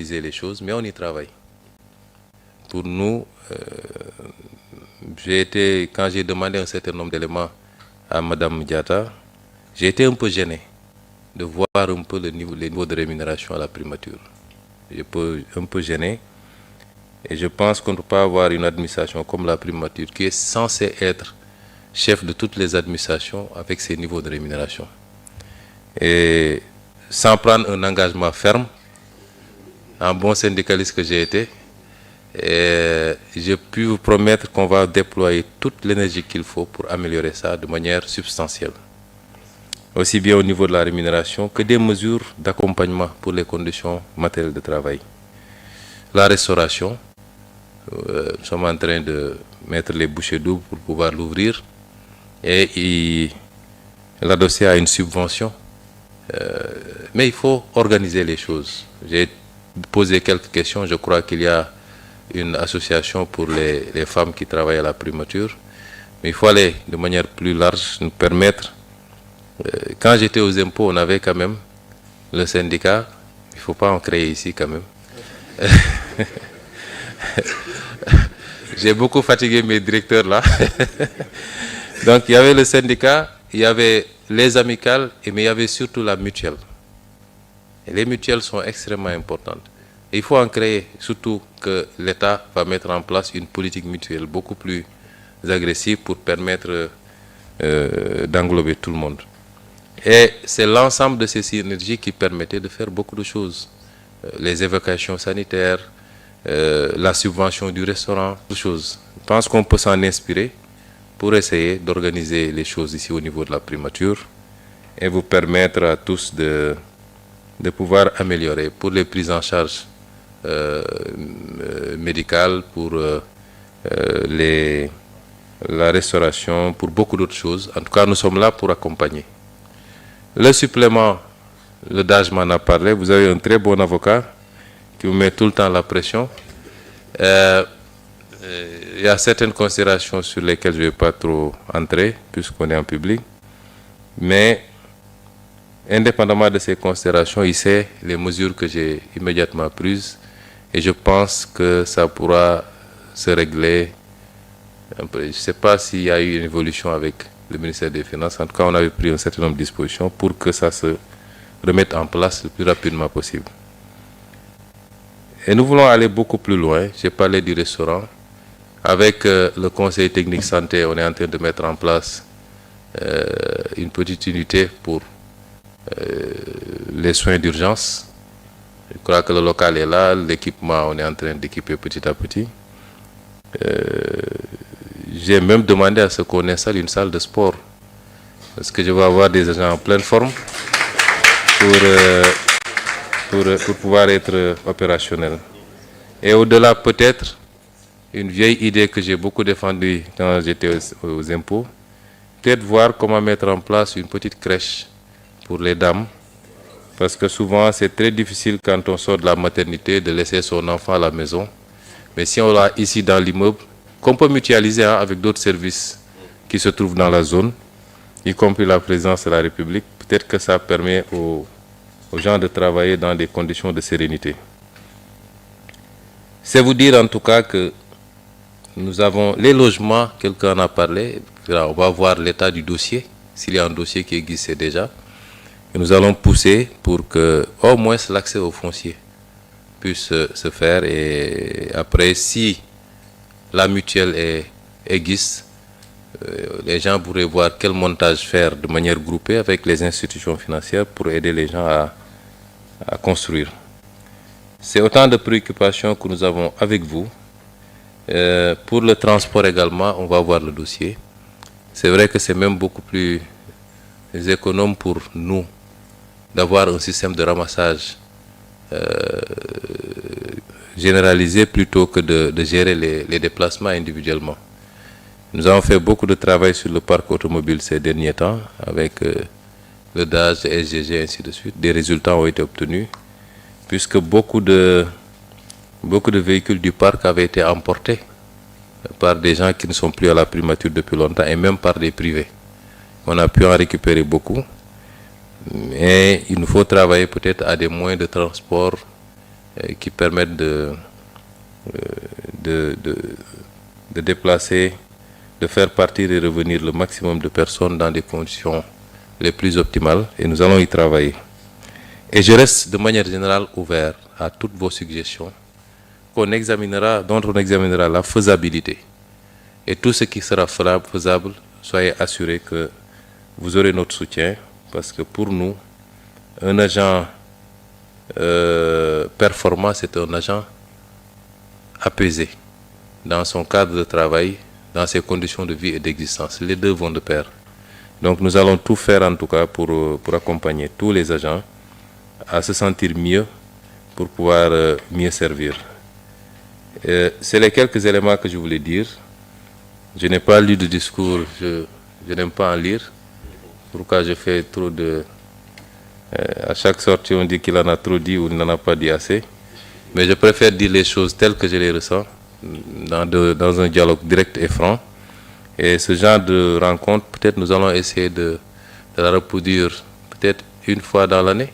organiser les choses, mais on y travaille. Pour nous, quand j'ai demandé un certain nombre d'éléments à Madame Diatta, j'ai été un peu gêné de voir un peu les niveaux de rémunération à la primature. Un peu gêné. Et je pense qu'on ne peut pas avoir une administration comme la primature qui est censée être chef de toutes les administrations avec ces niveaux de rémunération. Et sans prendre un engagement ferme, un bon syndicaliste que j'ai été, j'ai pu vous promettre qu'on va déployer toute l'énergie qu'il faut pour améliorer ça de manière substantielle. Aussi bien au niveau de la rémunération que des mesures d'accompagnement pour les conditions matérielles de travail. La restauration, nous sommes en train de mettre les bouchées doubles pour pouvoir l'ouvrir et l'adosser à une subvention. Mais il faut organiser les choses. J'ai posé quelques questions. Je crois qu'il y a une association pour les femmes qui travaillent à la primature. Mais il faut aller de manière plus large, nous permettre. Quand j'étais aux impôts, on avait quand même le syndicat. Il ne faut pas en créer ici quand même. J'ai beaucoup fatigué mes directeurs là. Donc il y avait le syndicat, il y avait les amicales, mais il y avait surtout la mutuelle. Et les mutuelles sont extrêmement importantes. Et il faut en créer, surtout que l'État va mettre en place une politique mutuelle beaucoup plus agressive pour permettre d'englober tout le monde. Et c'est l'ensemble de ces synergies qui permettait de faire beaucoup de choses. Les évacuations sanitaires, la subvention du restaurant, toutes choses. Je pense qu'on peut s'en inspirer pour essayer d'organiser les choses ici au niveau de la primature et vous permettre à tous de pouvoir améliorer pour les prises en charge médicales, pour la restauration, pour beaucoup d'autres choses. En tout cas, nous sommes là pour accompagner. Le supplément, le DAGE m'en a parlé. Vous avez un très bon avocat qui vous met tout le temps la pression. Il y a certaines considérations sur lesquelles je ne vais pas trop entrer, puisqu'on est en public. Mais, indépendamment de ces considérations, il sait les mesures que j'ai immédiatement prises. Et je pense que ça pourra se régler un peu. Je ne sais pas s'il y a eu une évolution avec le ministère des Finances. En tout cas, on avait pris un certain nombre de dispositions pour que ça se remette en place le plus rapidement possible. Et nous voulons aller beaucoup plus loin. J'ai parlé du restaurant. Avec le conseil technique santé, on est en train de mettre en place une petite unité pour les soins d'urgence. Je crois que le local est là, l'équipement, on est en train d'équiper petit à petit. J'ai même demandé à ce qu'on installe une salle de sport, parce que je vais avoir des agents en pleine forme pour pouvoir être opérationnel. Et au-delà, peut-être, une vieille idée que j'ai beaucoup défendue quand j'étais aux impôts, peut-être voir comment mettre en place une petite crèche pour les dames, parce que souvent c'est très difficile quand on sort de la maternité de laisser son enfant à la maison. Mais si on l'a ici dans l'immeuble, qu'on peut mutualiser avec d'autres services qui se trouvent dans la zone, y compris la présidence de la République, peut-être que ça permet aux gens de travailler dans des conditions de sérénité. C'est vous dire en tout cas que nous avons les logements, quelqu'un en a parlé, on va voir l'état du dossier, s'il y a un dossier qui existe déjà. Et nous allons pousser pour que au moins l'accès au foncier puisse se faire. Et après, si la mutuelle existe, les gens pourraient voir quel montage faire de manière groupée avec les institutions financières pour aider les gens à construire. C'est autant de préoccupations que nous avons avec vous. Pour le transport également, on va voir le dossier. C'est vrai que c'est même beaucoup plus économe pour nous d'avoir un système de ramassage généralisé plutôt que de gérer les déplacements individuellement. Nous avons fait beaucoup de travail sur le parc automobile ces derniers temps avec le DAGE, le SGG, et ainsi de suite. Des résultats ont été obtenus puisque beaucoup de véhicules du parc avaient été emportés par des gens qui ne sont plus à la primature depuis longtemps et même par des privés. On a pu en récupérer beaucoup, mais il nous faut travailler peut-être à des moyens de transport qui permettent de déplacer, de faire partir et revenir le maximum de personnes dans des conditions les plus optimales, et nous allons y travailler. Et je reste de manière générale ouvert à toutes vos suggestions dont on examinera la faisabilité. Et tout ce qui sera faisable, soyez assurés que vous aurez notre soutien, parce que pour nous, un agent performant, c'est un agent apaisé dans son cadre de travail, dans ses conditions de vie et d'existence. Les deux vont de pair. Donc nous allons tout faire en tout cas pour accompagner tous les agents à se sentir mieux pour pouvoir mieux servir. C'est les quelques éléments que je voulais dire. Je n'ai pas lu de discours, je n'aime pas en lire. Pourquoi je fais trop de... à chaque sortie, on dit qu'il en a trop dit ou il n'en a pas dit assez. Mais je préfère dire les choses telles que je les ressens, dans un dialogue direct et franc. Et ce genre de rencontre, peut-être nous allons essayer de la reproduire peut-être une fois dans l'année,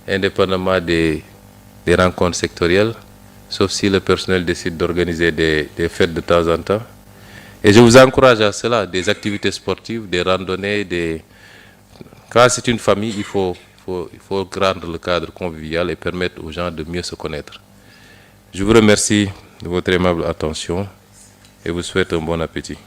indépendamment des rencontres sectorielles, sauf si le personnel décide d'organiser des fêtes de temps en temps. Et je vous encourage à cela, des activités sportives, des randonnées, Quand c'est une famille, il faut rendre le cadre convivial et permettre aux gens de mieux se connaître. Je vous remercie de votre aimable attention et vous souhaite un bon appétit.